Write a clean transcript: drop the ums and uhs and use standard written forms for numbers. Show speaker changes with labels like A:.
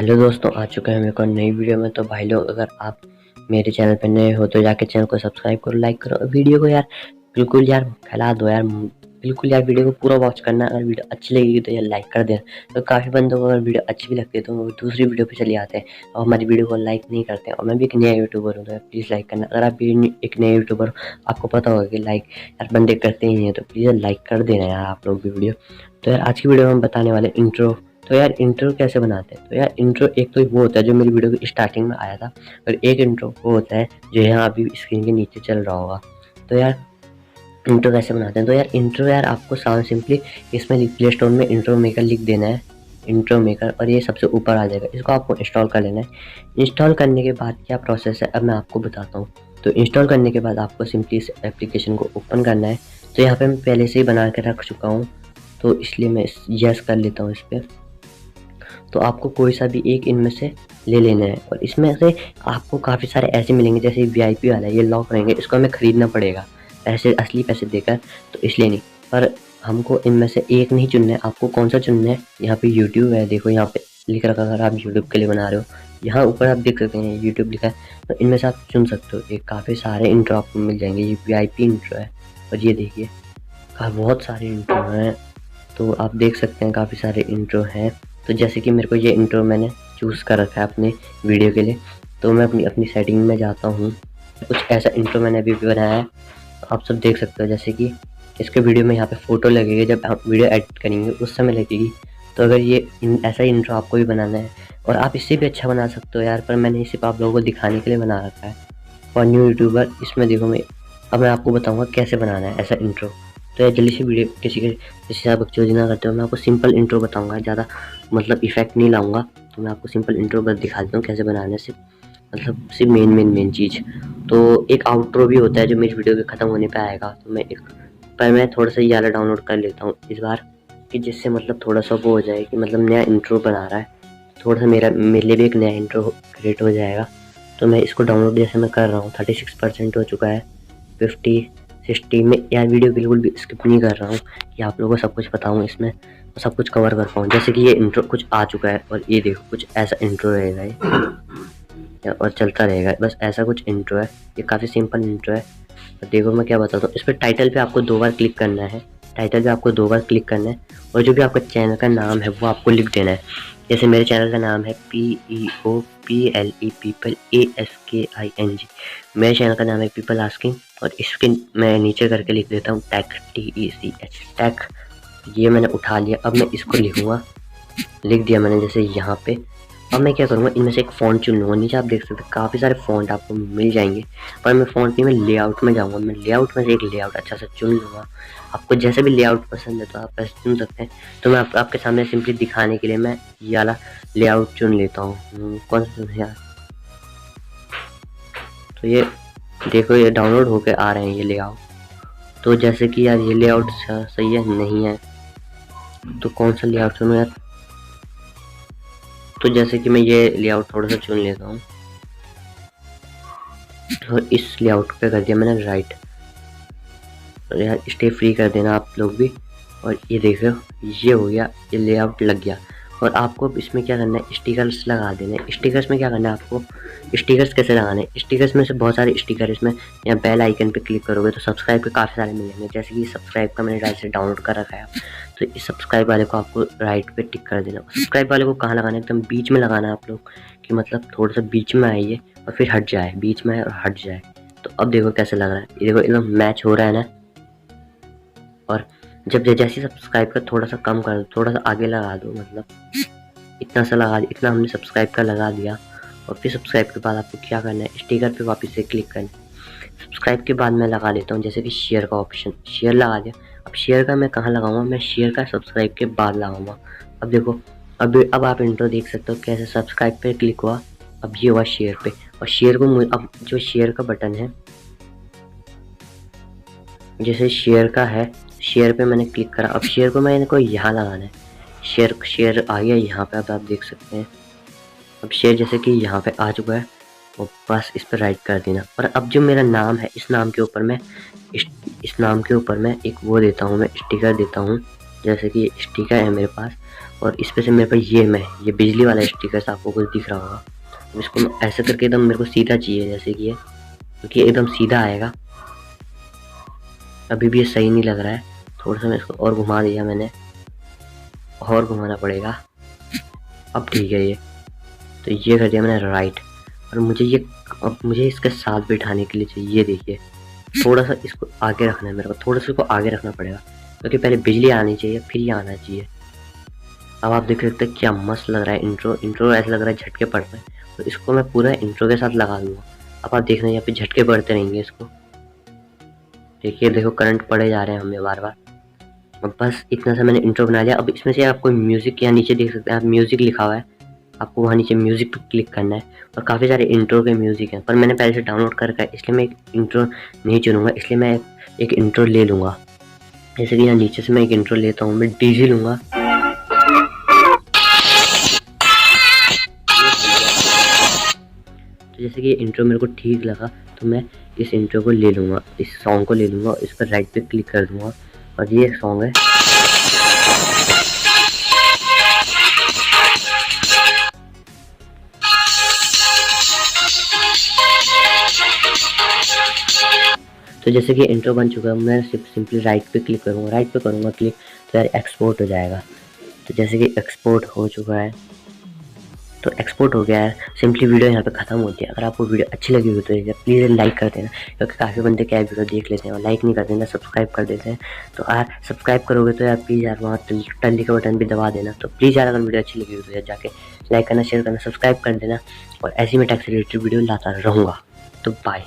A: Hello दोस्तों, आ चुके हैं मेरे को नई वीडियो में। तो भाई लोग, अगर आप मेरे चैनल पर नए हो तो जाके चैनल को सब्सक्राइब करो, लाइक करो और वीडियो को यार बिल्कुल यार फैला दो यार। बिल्कुल यार वीडियो को पूरा वॉच करना। अगर वीडियो अच्छी लगेगी तो यार लाइक कर देना। तो काफ़ी बंदों को अगर वीडियो अच्छी भी लगती है तो वो दूसरी वीडियो पे चले आते हैं और हमारी वीडियो को लाइक नहीं करते हैं। और मैं भी एक नया यूट्यूबर हूँ तो प्लीज़ लाइक करना। अगर आप भी एक नए यूट्यूबर हो, आपको पता होगा कि लाइक यार बंदे करते ही नहीं है, तो प्लीज़ लाइक कर देना यार आप लोग भी वीडियो। तो यार आज की वीडियो में हम बताने वाले इंट्रो। तो यार इंट्रो कैसे बनाते हैं? तो यार इंट्रो एक तो वो होता है जो मेरी वीडियो की स्टार्टिंग में आया था, और एक इंट्रो वो होता है जो यहाँ अभी स्क्रीन के नीचे चल रहा होगा। तो यार इंट्रो कैसे बनाते हैं? तो यार इंट्रो यार आपको साउंड सिंपली इसमें प्ले स्टोर में इंट्रो मेकर लिख देना है, इंट्रो मेकर, और ये सबसे ऊपर आ जाएगा। इसको आपको इंस्टॉल कर लेना है। इंस्टॉल करने के बाद क्या प्रोसेस है अब मैं आपको बताता हूँ। तो इंस्टॉल करने के बाद आपको सिंपली इस एप्लीकेशन को ओपन करना है। तो यहाँ पे मैं पहले से ही बना के रख चुका हूँ, तो इसलिए मैं यस कर लेता हूँ इस पर। तो आपको कोई सा भी एक इनमें से ले लेना है, और इसमें से आपको काफ़ी सारे ऐसे मिलेंगे। जैसे वीआईपी वाला है, ये लॉक रहेंगे, इसको हमें ख़रीदना पड़ेगा पैसे, असली पैसे देकर, तो इसलिए नहीं। पर हमको इनमें से एक नहीं चुनना है। आपको कौन सा चुनना है? यहाँ पे यूट्यूब है, देखो यहाँ पे लिख रखा है, अगर आप यूट्यूब के लिए बना रहे हो, यहाँ ऊपर आप देख सकते हैं यूट्यूब लिखा है, तो इनमें से आप चुन सकते हो। ये काफ़ी सारे इंट्रो आपको मिल जाएंगे। ये वीआईपी इंट्रो है, और ये देखिए बहुत सारे इंट्रो हैं, तो आप देख सकते हैं काफ़ी सारे इंट्रो हैं। तो जैसे कि मेरे को ये इंट्रो मैंने चूज़ कर रखा है अपने वीडियो के लिए, तो मैं अपनी सेटिंग में जाता हूँ। कुछ ऐसा इंट्रो मैंने अभी भी बनाया है, आप सब देख सकते हो। जैसे कि इसके वीडियो में यहाँ पे फ़ोटो लगेगी, जब आप वीडियो एडिट करेंगे उस समय लगेगी। तो अगर ये ऐसा इंट्रो आपको भी बनाना है, और आप इससे भी अच्छा बना सकते हो यार, पर मैंने सिर्फ आप लोगों को दिखाने के लिए बना रखा है और न्यू यूट्यूबर। इसमें देखो अब मैं आपको बताऊँगा कैसे बनाना है ऐसा इंट्रो। तो यार जल्दी से वीडियो किसी से आप बकचोदी ना करते हो, मैं आपको सिंपल इंट्रो बताऊंगा, ज़्यादा मतलब इफेक्ट नहीं लाऊंगा। तो मैं आपको सिंपल इंट्रो बस दिखा देता हूँ कैसे बनाने से, मतलब सिर्फ मेन चीज़। तो एक आउट्रो भी होता है जो मेरी वीडियो के ख़त्म होने पे आएगा। तो मैं थोड़ा सा ये वाला डाउनलोड कर लेता हूँ इस बार, कि जिससे मतलब थोड़ा सा वो हो जाए कि मतलब नया इंट्रो बना रहा है, थोड़ा सा मेरे लिए भी एक नया इंट्रो क्रिएट हो जाएगा। तो मैं इसको डाउनलोड जैसे मैं कर रहा हूँ, 36% हो चुका है, 50-60 में। यार वीडियो बिल्कुल भी स्किप नहीं कर रहा हूँ कि आप लोगों को सब कुछ बताऊँ, इसमें तो सब कुछ कवर कर पाऊँ। जैसे कि ये इंट्रो कुछ आ चुका है, और ये देखो कुछ ऐसा इंट्रो रहेगा ये, और चलता रहेगा बस ऐसा कुछ इंट्रो है। ये काफ़ी सिंपल इंट्रो है। तो देखो मैं क्या बताता हूँ, इस पर टाइटल पे आपको 2 बार क्लिक करना है। टाइटल पे आपको 2 बार क्लिक करना है, और जो भी आपका चैनल का नाम है वो आपको लिख देना है। जैसे मेरे चैनल का नाम है PEOPLE पीपल ASKING। मेरे चैनल का नाम है पीपल आस्किंग, और इसके मैं नीचे करके लिख देता हूँ टैक, TECH टैक। ये मैंने उठा लिया। अब मैं इसको लिखूँगा, लिख दिया मैंने जैसे यहाँ पे। अब मैं क्या करूँगा, इनमें से एक फ़ॉन्ट चुन लूँगा। नीचे आप देख सकते हैं काफ़ी सारे फ़ॉन्ट आपको मिल जाएंगे, पर मैं फ़ॉन्ट नहीं, मैं लेआउट में जाऊँगा। मैं लेआउट में से एक लेआउट अच्छा सा चुन लूँगा। आपको जैसे भी लेआउट पसंद है तो आप ऐसे चुन सकते हैं। तो मैं आपके सामने सिंपली दिखाने के लिए मैं ये वाला लेआउट चुन लेता हूँ। कौन सा चुन यार? तो ये देखो ये डाउनलोड होके आ रहे हैं ये लेआउट। तो जैसे कि यार ये लेआउट सही है नहीं है, तो कौन सा लेआउट चुनूँ यार? तो जैसे कि मैं ये लेआउट थोड़ा सा चुन लेता हूँ, और इस लेआउट पे कर दिया मैंने राइट। और यार स्टे फ्री कर देना आप लोग भी। और ये देखो ये हो गया, ये लेआउट लग गया। और आपको इसमें क्या करना है, स्टिकर्स लगा देने। स्टिकर्स में क्या करना है आपको, स्टिकर्स कैसे लगाने हैं? स्टिकर्स में से बहुत सारे स्टिकर इसमें, यहाँ बेल आइकन पे क्लिक करोगे तो सब्सक्राइब के काफ़ी सारे मिलेंगे। जैसे कि सब्सक्राइब का मैंने राइट से डाउनलोड कर रखा है, तो इस सब्सक्राइब वाले को आपको राइट पे टिक कर देना। सब्सक्राइब वाले को कहाँ लगाना है? एकदम बीच में लगाना है आप लोग, कि मतलब थोड़ा सा बीच में आइए और फिर हट जाए, बीच में और हट जाए। तो अब देखो कैसे लग रहा है, ये देखो एकदम मैच हो रहा है ना। और जब जैसे सब्सक्राइब का थोड़ा सा कम कर दो, थोड़ा सा आगे लगा दो, मतलब इतना सा लगा, इतना हमने सब्सक्राइब का लगा दिया। और फिर सब्सक्राइब के बाद आपको क्या करना है, स्टिकर पे वापस से क्लिक करना है। सब्सक्राइब के बाद मैं लगा लेता हूँ जैसे कि शेयर का ऑप्शन, शेयर लगा दिया। अब शेयर का मैं कहाँ लगाऊंगा, मैं शेयर का सब्सक्राइब के बाद लगाऊंगा। अब देखो अब आप इंट्रो देख सकते हो कैसे सब्सक्राइब पे क्लिक हुआ, अब ये हुआ शेयर पे। और शेयर को अब जो शेयर का बटन है, जैसे शेयर का है, शेयर पे मैंने क्लिक करा। अब शेयर को मैंने को यहाँ लगाना है। शेयर आ गया यहाँ पे, अब आप देख सकते हैं। अब शेयर जैसे कि यहाँ पे आ चुका है, और बस इस पर राइट कर देना। और अब जो मेरा नाम है, इस नाम के ऊपर मैं इस नाम के ऊपर मैं एक वो देता हूँ, मैं स्टिकर देता हूँ। जैसे कि स्टिकर है मेरे पास, और इस पे से मेरे पास ये बिजली वाला स्टिकर आपको कुछ दिख रहा होगा। तो इसको मैं ऐसे करके एकदम मेरे को सीधा चाहिए जैसे कि ये, क्योंकि एकदम सीधा आएगा। अभी भी ये सही नहीं लग रहा है, थोड़ा सा मैं इसको और घुमा दिया मैंने, और घुमाना पड़ेगा। अब ठीक है ये, तो ये कर दिया मैंने राइट। और अब मुझे इसके साथ बिठाने के लिए चाहिए, ये देखिए थोड़ा सा इसको आगे रखना है मेरे को, थोड़ा सा इसको आगे रखना पड़ेगा, क्योंकि पहले बिजली आनी चाहिए फिर ये आना चाहिए। अब आप देख सकते हैं क्या मस्त लग रहा है इंट्रो ऐसा लग रहा है झटके पड़ रहे हैं। तो इसको मैं पूरा इंट्रो के साथ लगा दूंगा। अब आप देखना यहाँ पे झटके पड़ते रहेंगे इसको, देखिए देखो करंट पड़े जा रहे हैं हमें बार बार। अब बस इतना सा मैंने इंट्रो बना लिया। अब इसमें से आपको म्यूजिक यहाँ नीचे देख सकते हैं आप, म्यूजिक लिखा हुआ है, आपको वहाँ नीचे म्यूजिक पे क्लिक करना है। और काफ़ी सारे इंट्रो के म्यूजिक हैं, पर मैंने पहले से डाउनलोड कर रखा है, इसलिए मैं एक इंट्रो नहीं चुनूंगा, इसलिए मैं एक इंट्रो ले लूँगा। जैसे कि यहाँ नीचे से मैं एक इंट्रो लेता हूँ, मैं डीजे लूँगा। तो जैसे कि ये इंट्रो मेरे को ठीक लगा, तो मैं इस इंट्रो को ले लूँगा, इस सॉन्ग को ले लूँगा, इस पर राइट पे क्लिक कर दूँगा और ये सॉन्ग है। तो जैसे कि इंट्रो बन चुका है, मैं सिंपली राइट पे क्लिक करूँगा, राइट पे करूँगा क्लिक, तो यार एक्सपोर्ट हो जाएगा। तो जैसे कि एक्सपोर्ट हो चुका है, तो एक्सपोर्ट हो गया है। सिंपली वीडियो यहाँ पे खत्म होती है। अगर आपको वीडियो अच्छी लगी हो तो प्लीज़ लाइक कर देना, क्योंकि काफ़ी बंदे क्या वीडियो देख लेते हैं और लाइक नहीं कर देना, सब्सक्राइब कर देते हैं। तो यार सब्सक्राइब करोगे तो यार प्लीज़ यार वहाँ टल्ली का बटन भी दबा देना। तो प्लीज़ यार अगर वीडियो अच्छी लगी हो तो यार जाके लाइक करना, शेयर करना, सब्सक्राइब कर देना, और ऐसी मैं टेक से रिलेटेड वीडियो लाता रहूँगा। तो बाय।